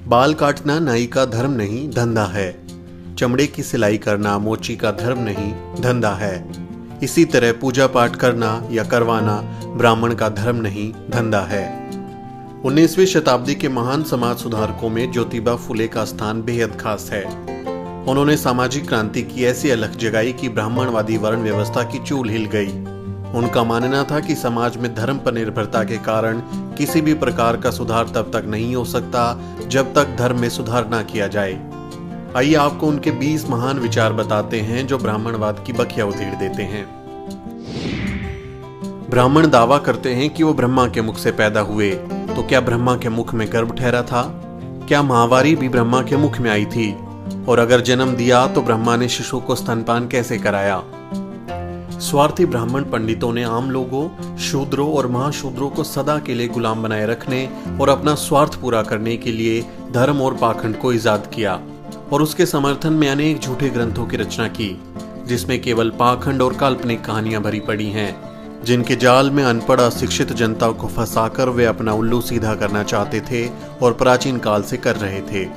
बाल काटना नाई का धर्म नहीं धंधा है। चमड़े की सिलाई करना मोची का धर्म नहीं धंधा है। इसी तरह पूजा पाठ करना या करवाना ब्राह्मण का धर्म नहीं धंधा है। 19वीं शताब्दी के महान समाज सुधारकों में ज्योतिबा फुले का स्थान बेहद खास है। उन्होंने सामाजिक क्रांति की ऐसी अलख जगाई कि ब्राह्मणवादी वर्ण व्यवस्था की चूल हिल गई। उनका मानना था कि समाज में धर्म पर निर्भरता के कारण किसी भी प्रकार का सुधार तब तक नहीं हो सकता जब तक धर्म में सुधार ना किया जाए। आइए आपको उनके 20 महान विचार बताते हैं जो ब्राह्मणवाद की बखिया उधेड़ देते हैं। ब्राह्मण दावा करते हैं कि वो ब्रह्मा के मुख से पैदा हुए, तो क्या ब्रह्मा के मुख में गर्भ ठहरा था? क्या महावारी भी ब्रह्मा के मुख में आई थी? और अगर जन्म दिया तो ब्रह्मा ने शिशु को स्तनपान कैसे कराया? स्वार्थी ब्राह्मण पंडितों ने आम लोगों, शूद्रों और महाशूद्रों को सदा के लिए गुलाम बनाए रखने और अपना स्वार्थ पूरा करने के लिए धर्म और पाखंड को इजाद किया और उसके समर्थन में अनेक झूठे ग्रंथों की रचना की, जिसमें केवल पाखंड और काल्पनिक कहानियां भरी पड़ी हैं, जिनके जाल में अनपढ़ अशिक्षित जनता को फंसाकर वे अपना उल्लू सीधा करना चाहते थे और प्राचीन काल से कर रहे थे।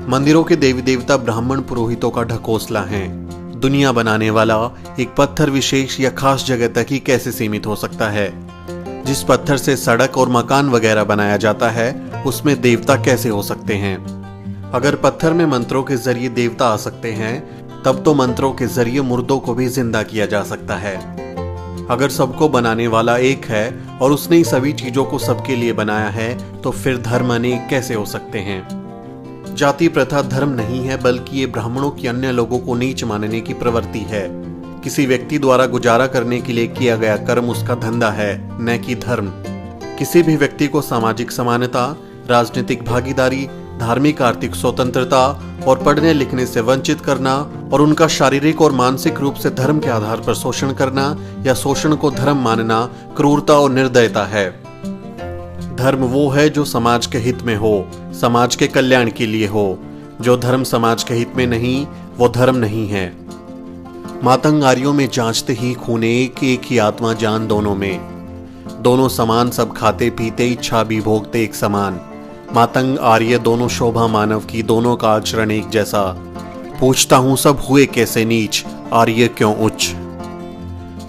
मंदिरों के देवी देवता ब्राह्मण पुरोहितों का ढकोसला हैं। दुनिया बनाने वाला एक पत्थर विशेष या खास जगह तक ही कैसे सीमित हो सकता है? जिस पत्थर से सड़क और मकान वगैरह बनाया जाता है उसमें देवता कैसे हो सकते हैं? अगर पत्थर में मंत्रों के जरिए देवता आ सकते हैं, तब तो मंत्रों के जरिए मुर्दों को भी जिंदा किया जा सकता है। अगर सबको बनाने वाला एक है और उसने सभी चीजों को सबके लिए बनाया है, तो फिर धर्म अनेक कैसे हो सकते हैं? जाति प्रथा धर्म नहीं है, बल्कि ये ब्राह्मणों की अन्य लोगों को नीच मानने की प्रवृत्ति है। किसी व्यक्ति द्वारा गुजारा करने के लिए किया गया कर्म उसका धंधा है, न कि धर्म। किसी भी व्यक्ति को सामाजिक समानता, राजनीतिक भागीदारी, धार्मिक आर्थिक स्वतंत्रता और पढ़ने लिखने से वंचित करना और उनका शारीरिक और मानसिक रूप से धर्म के आधार पर शोषण करना या शोषण को धर्म मानना क्रूरता और निर्दयता है। धर्म वो है जो समाज के हित में हो, समाज के कल्याण के लिए हो। जो धर्म समाज के हित में नहीं, वो धर्म नहीं है। मातंग आर्यों में जांचते ही खूने एक ही आत्मा जान दोनों में। दोनों समान सब खाते पीते इच्छा भी भोगते एक समान। मातंग आर्य दोनों शोभा मानव की, दोनों का आचरण एक जैसा। पूछता हूं सब हुए कैसे नीच, आर्य क्यों उच्च?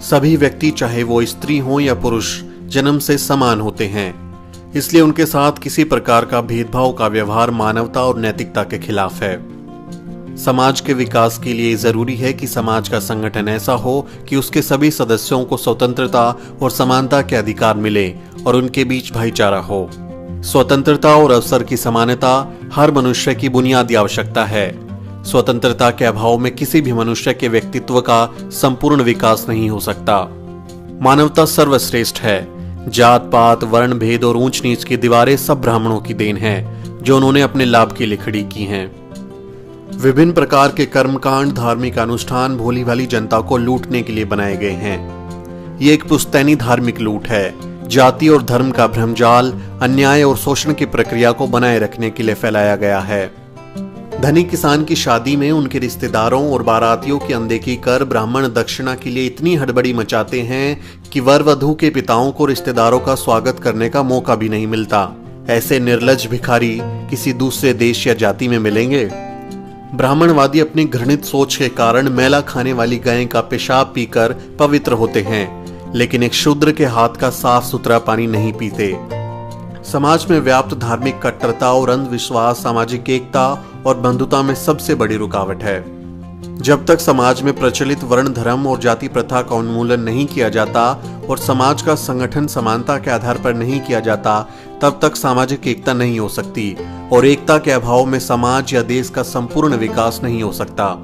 सभी व्यक्ति चाहे वो स्त्री हो या पुरुष जन्म से समान होते हैं, इसलिए उनके साथ किसी प्रकार का भेदभाव का व्यवहार मानवता और नैतिकता के खिलाफ है। समाज के विकास के लिए जरूरी है कि समाज का संगठन ऐसा हो कि उसके सभी सदस्यों को स्वतंत्रता और समानता के अधिकार मिले और उनके बीच भाईचारा हो। स्वतंत्रता और अवसर की समानता हर मनुष्य की बुनियादी आवश्यकता है। स्वतंत्रता के अभाव में किसी भी मनुष्य के व्यक्तित्व का संपूर्ण विकास नहीं हो सकता। मानवता सर्वश्रेष्ठ है। जात पात, वर्ण भेद और ऊंच नीच की दीवारें सब ब्राह्मणों की देन है, जो उन्होंने अपने लाभ के लिए खड़ी की हैं। विभिन्न प्रकार के कर्मकांड, धार्मिक अनुष्ठान भोली भाली जनता को लूटने के लिए बनाए गए हैं। ये एक पुश्तैनी धार्मिक लूट है। जाति और धर्म का भ्रमजाल अन्याय और शोषण की प्रक्रिया को बनाए रखने के लिए फैलाया गया है। धनी किसान की शादी में उनके रिश्तेदारों और बारातियों की अनदेखी कर ब्राह्मण दक्षिणा के लिए इतनी हड़बड़ी मचाते हैं कि वर वधू के पिताओं को रिश्तेदारों का स्वागत करने का मौका भी नहीं मिलता। ऐसे निर्लज्ज भिखारी किसी दूसरे देश या जाति में मिलेंगे? ब्राह्मणवादी अपनी घृणित सोच के कारण मैला खाने वाली गाय का पेशाब पीकर पवित्र होते हैं, लेकिन एक शूद्र के हाथ का साफ सुथरा पानी नहीं पीते। समाज में व्याप्त धार्मिक कट्टरता और अंधविश्वास सामाजिक एकता और बंधुता में सबसे बड़ी रुकावट है। जब तक समाज में प्रचलित वर्ण धर्म और जाति प्रथा का उन्मूलन नहीं किया जाता और समाज का संगठन समानता के आधार पर नहीं किया जाता, तब तक सामाजिक एकता नहीं हो सकती और एकता के अभाव में समाज या देश का संपूर्ण विकास नहीं हो सकता।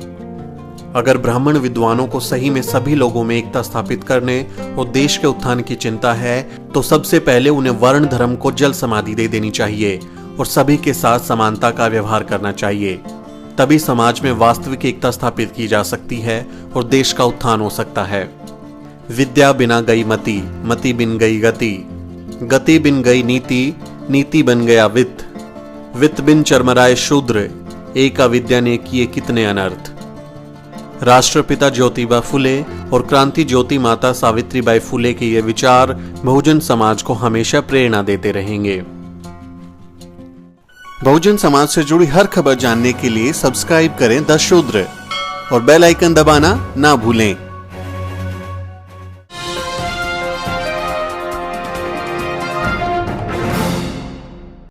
अगर ब्राह्मण विद्वानों को सही में सभी लोगों में एकता स्थापित करने और देश के उत्थान की चिंता है, तो सबसे पहले उन्हें वर्ण धर्म को जल समाधि दे देनी चाहिए और सभी के साथ समानता का व्यवहार करना चाहिए। तभी समाज में वास्तविक एकता स्थापित की जा सकती है और देश का उत्थान हो सकता है। विद्या बिना गई मति, मति बिन गई गति, गति बिन गई नीति, नीति बन गया वित्त, वित्त बिन चरमराए शूद्र, एक अविद्या ने किए कितने अनर्थ। राष्ट्रपिता ज्योतिबा फुले और क्रांति ज्योति माता सावित्रीबाई फुले के ये विचार बहुजन समाज को हमेशा प्रेरणा देते रहेंगे। बहुजन समाज से जुड़ी हर खबर जानने के लिए सब्सक्राइब करें द शूद्र और बेल आइकन दबाना ना भूलें।